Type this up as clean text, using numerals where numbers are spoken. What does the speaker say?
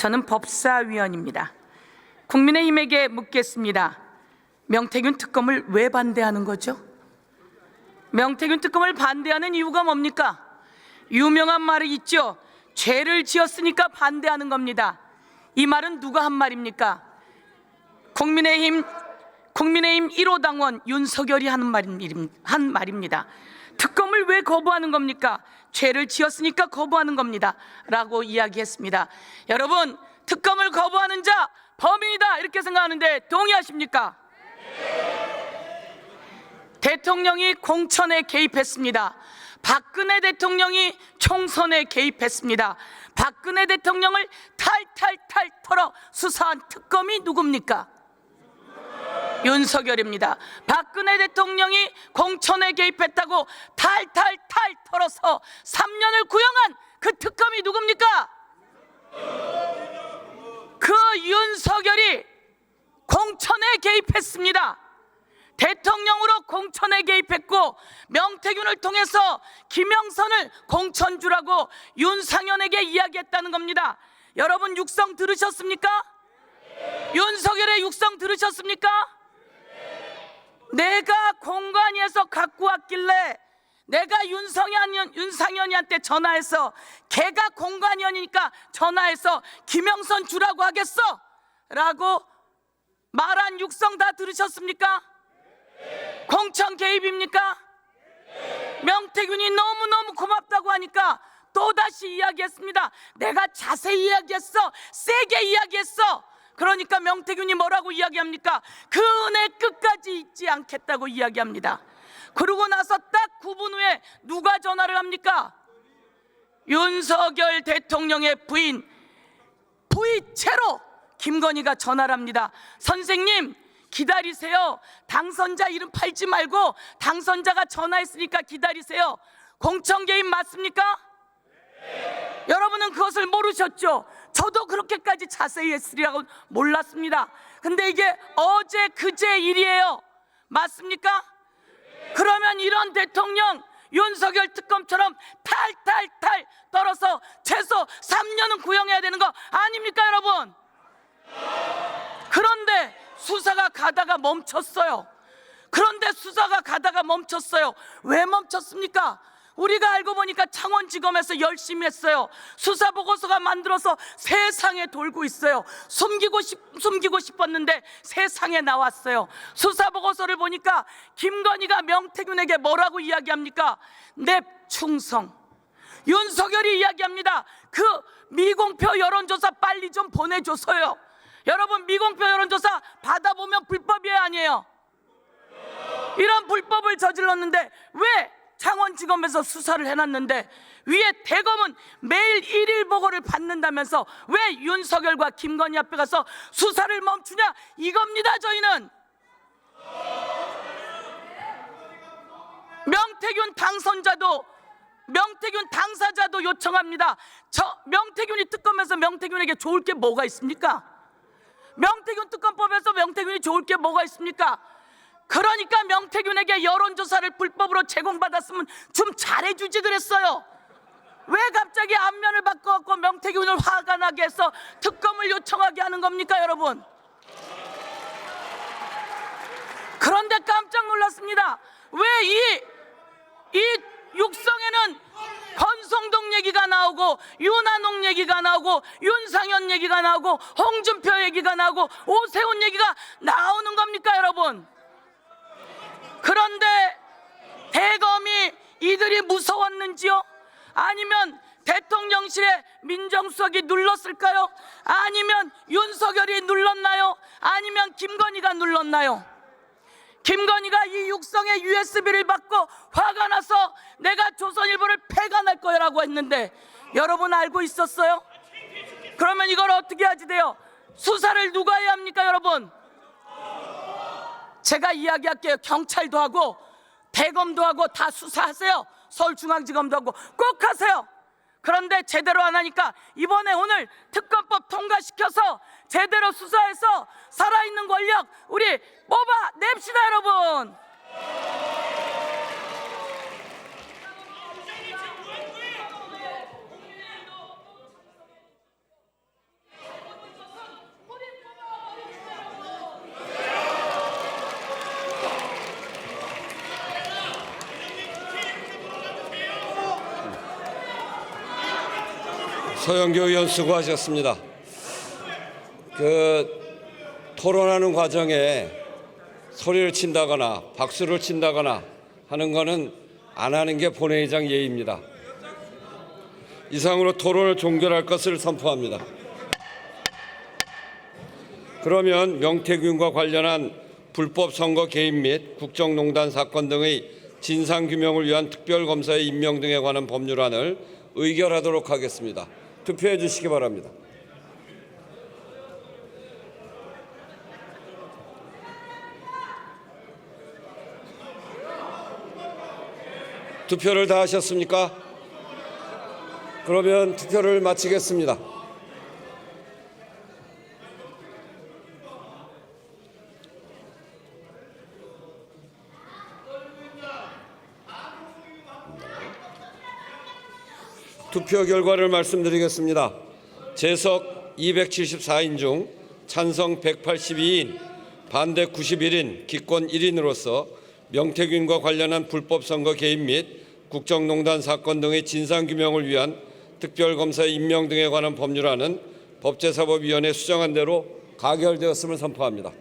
저는 법사위원입니다. 국민의힘에게 묻겠습니다. 명태균 특검을 왜 반대하는 거죠? 명태균 특검을 반대하는 이유가 뭡니까? 유명한 말이 있죠. 죄를 지었으니까 반대하는 겁니다. 이 말은 누가 한 말입니까? 국민의힘 1호 당원 윤석열이 한 말입니다. 특검을 왜 거부하는 겁니까? 죄를 지었으니까 거부하는 겁니다 라고 이야기했습니다. 여러분, 특검을 거부하는 자 범인이다 이렇게 생각하는데 동의하십니까? 대통령이 공천에 개입했습니다. 박근혜 대통령이 총선에 개입했습니다. 박근혜 대통령을 탈탈탈 털어 수사한 특검이 누굽니까? 윤석열입니다. 박근혜 대통령이 공천에 개입했다고 탈탈탈 털어서 3년을 구형한 그 특검이 누굽니까? 그 윤석열이 공천에 개입했습니다. 대통령으로 공천에 개입했고 명태균을 통해서 김영선을 공천주라고 윤상현에게 이야기했다는 겁니다. 여러분, 육성 들으셨습니까? 윤석열의 육성 들으셨습니까? 내가 공관위에서 갖고 왔길래 내가 윤상현이한테 전화해서 걔가 공관위원이니까 전화해서 김영선 주라고 하겠어 라고 말한 육성 다 들으셨습니까? 공천 개입입니까? 명태균이 너무너무 고맙다고 하니까 또다시 이야기했습니다. 내가 자세히 이야기했어, 세게 이야기했어. 그러니까 명태균이 뭐라고 이야기합니까? 그 은혜 끝까지 잊지 않겠다고 이야기합니다. 그러고 나서 딱 9분 후에 누가 전화를 합니까? 윤석열 대통령의 부인 부이체로 김건희가 전화를 합니다. 선생님 기다리세요. 당선자 이름 팔지 말고 당선자가 전화했으니까 기다리세요. 공천 개입 맞습니까? 네. 여러분은 그것을 모르셨죠? 저도 그렇게까지 자세히 했으리라고 몰랐습니다. 근데 이게 어제 그제 일이에요. 맞습니까? 네. 그러면 이런 대통령 윤석열 특검처럼 탈탈탈 떨어서 최소 3년은 구형해야 되는 거 아닙니까 여러분? 그런데 수사가 가다가 멈췄어요. 왜 멈췄습니까? 우리가 알고 보니까 창원지검에서 열심히 했어요. 수사보고서가 만들어서 세상에 돌고 있어요. 숨기고 싶었는데 세상에 나왔어요. 수사보고서를 보니까 김건희가 명태균에게 뭐라고 이야기합니까? 내 충성. 윤석열이 이야기합니다. 그 미공표 여론조사 빨리 좀 보내줘서요. 여러분, 미공표 여론조사 받아보면 불법이에요 아니에요? 이런 불법을 저질렀는데 왜 창원지검에서 수사를 해놨는데 위에 대검은 매일 1일 보고를 받는다면서 왜 윤석열과 김건희 앞에 가서 수사를 멈추냐 이겁니다. 저희는 명태균 당사자도 요청합니다. 명태균이 특검에서 명태균에게 좋을 게 뭐가 있습니까? 명태균 특검법에서 명태균이 좋을 게 뭐가 있습니까? 그러니까 명태균에게 여론조사를 불법으로 제공받았으면 좀 잘해주지 그랬어요. 왜 갑자기 안면을 바꿔갖고 명태균을 화가 나게 해서 특검을 요청하게 하는 겁니까 여러분? 그런데 깜짝 놀랐습니다. 왜 이 육성에는 권성동 얘기가 나오고 윤한홍 얘기가 나오고 윤상현 얘기가 나오고 홍준표 얘기가 나오고 오세훈 얘기가 나오는 겁니까 여러분? 그런데 대검이 이들이 무서웠는지요? 아니면 대통령실에 민정수석이 눌렀을까요? 아니면 윤석열이 눌렀나요? 아니면 김건희가 눌렀나요? 김건희가 이 육성의 USB를 받고 화가 나서 내가 조선일보를 폐간할 거라고 했는데 여러분 알고 있었어요? 그러면 이걸 어떻게 하지 돼요? 수사를 누가 해야 합니까 여러분? 제가 이야기할게요. 경찰도 하고 대검도 하고 다 수사하세요. 서울중앙지검도 하고 꼭 하세요. 그런데 제대로 안 하니까 이번에 오늘 특검법 통과시켜서 제대로 수사해서 살아있는 권력 우리 뽑아냅시다 여러분. 서영교 의원 수고하셨습니다. 토론하는 과정에 소리를 친다거나 박수를 친다거나 하는 것은 안 하는 게 본회의장 예의입니다. 이상으로 토론을 종결할 것을 선포합니다. 그러면 명태균과 관련한 불법 선거 개입 및 국정농단 사건 등의 진상규명을 위한 특별검사의 임명 등에 관한 법률안을 의결하도록 하겠습니다. 투표해 주시기 바랍니다. 투표를 다 하셨습니까? 그러면 투표를 마치겠습니다. 투표 결과를 말씀드리겠습니다. 재석 274인 중 찬성 182인, 반대 91인, 기권 1인으로서 명태균과 관련한 불법 선거 개입 및 국정농단 사건 등의 진상규명을 위한 특별검사의 임명 등에 관한 법률안은 법제사법위원회 수정안 대로 가결되었음을 선포합니다.